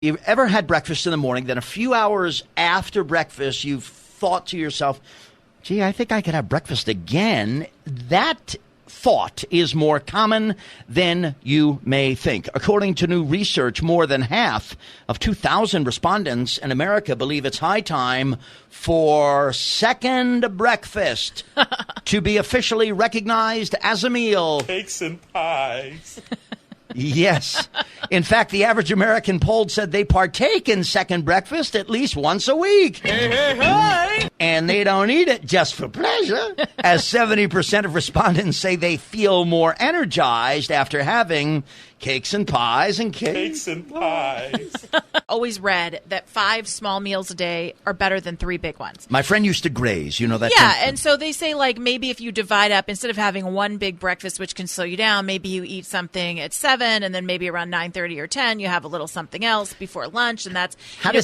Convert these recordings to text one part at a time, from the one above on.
You've ever had breakfast in the morning, then a few hours after breakfast, you've thought to yourself, gee, I think I could have breakfast again. That thought is more common than you may think. According to new research, more than half of 2,000 respondents in America believe it's high time for second breakfast to be officially recognized as a meal. Cakes and pies. Yes. In fact, the average American polled said they partake in second breakfast at least once a week. Hey, hey, hey. And they don't eat it just for pleasure, as 70% of respondents say they feel more energized after having cakes and pies and Cakes and pies. Always read that 5 small meals a day are better than 3 big ones. My friend used to graze, you know that? Yeah, thing? and so they say, like, maybe if you divide up, instead of having one big breakfast, which can slow you down, maybe you eat something at 7, and then maybe around 9:30 or 10, you have a little something else before lunch, and that's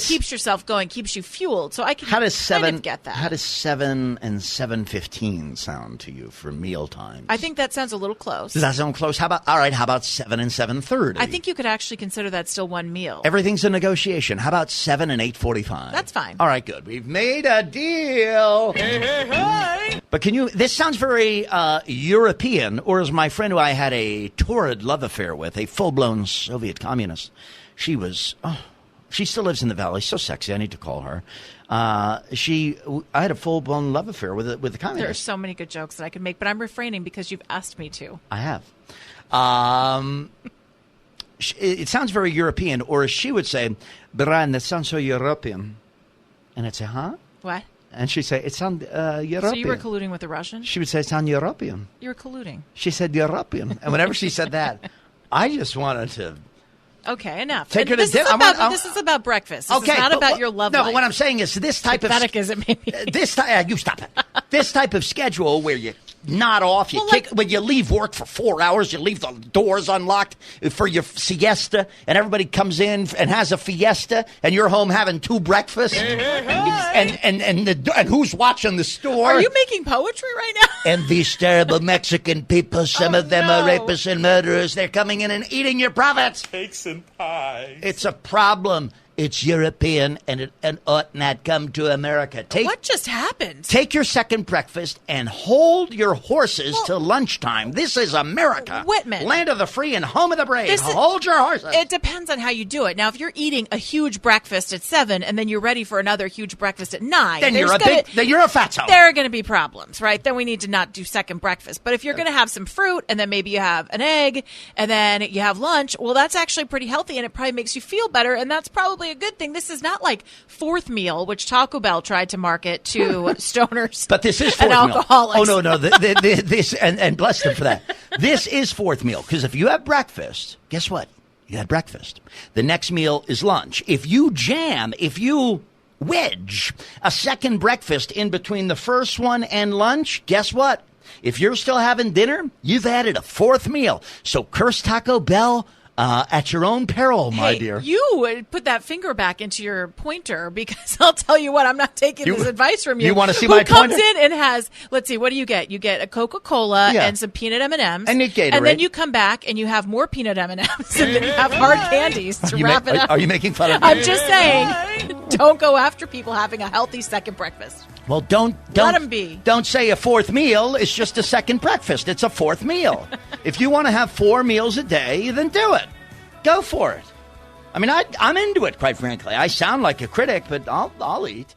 keeps yourself going, keeps you fueled. So I can kind of get that. How does 7 and 7:15 sound to you for meal times? I think that sounds a little close. Does that sound close? How about 7 and 7:30? I think you could actually consider that still one meal. Everything's a negotiation. How about 7 and 8:45? That's fine. All right, good. We've made a deal. Hey, hey, hey. But this sounds very European, or as my friend who I had a torrid love affair with, a full-blown Soviet communist. She still lives in the Valley. So sexy. I need to call her. I had a full-blown love affair with the communist. There are so many good jokes that I could make, but I'm refraining because you've asked me to. I have. It sounds very European, or as she would say, Brian, that sounds so European. And I'd say, huh? What? And she'd say, it sounds European. So you were colluding with the Russian? She would say, it sounds European. You were colluding. She said European. And whenever she said that, I just wanted to... Okay, enough. Take her to this dinner. This is about breakfast. This is not about your love life. life. But what I'm saying is this type pathetic as it may be. You stop it. This type of schedule where you nod off, when you leave work for 4 hours, you leave the doors unlocked for your siesta, and everybody comes in and has a fiesta, and you're home having 2 breakfasts, and who's watching the store? Are you making poetry right now? And these terrible Mexican people, some of them are rapists and murderers. They're coming in and eating your profits. Cakes and pies. It's a problem. It's European, and it ought not come to America. What just happened? Take your second breakfast and hold your horses till lunchtime. This is America. Whitman. Land of the free and home of the brave. Hold your horses. It depends on how you do it. Now, if you're eating a huge breakfast at 7 and then you're ready for another huge breakfast at 9, then you're a fatso. There are going to be problems, right? Then we need to not do second breakfast. But if you're going to have some fruit and then maybe you have an egg and then you have lunch, well, that's actually pretty healthy and it probably makes you feel better, and that's probably a good thing. This is not like fourth meal, which Taco Bell tried to market to stoners. But this is fourth and meal. Alcoholics. Oh no, this and bless them for that. This is fourth meal, because if you have breakfast, guess what? You had breakfast. The next meal is lunch. If you wedge a second breakfast in between the first one and lunch, guess what? If you're still having dinner, you've added a fourth meal. So curse Taco Bell at your own peril, my dear. You put that finger back into your pointer, because I'll tell you what, I'm not taking this advice from you. You want to see my pointer? Who comes in and has, let's see, what do you get? You get a Coca-Cola and some peanut M&Ms. And Gatorade. And then you come back and you have more peanut M&Ms and then you have hard candies to wrap it up. Are you making fun of me? I'm just saying, don't go after people having a healthy second breakfast. Well, don't let them be. Don't say a fourth meal is just a second breakfast. It's a fourth meal. If you want to have 4 meals a day, then do it. Go for it. I mean, I'm into it, quite frankly. I sound like a critic, but I'll eat.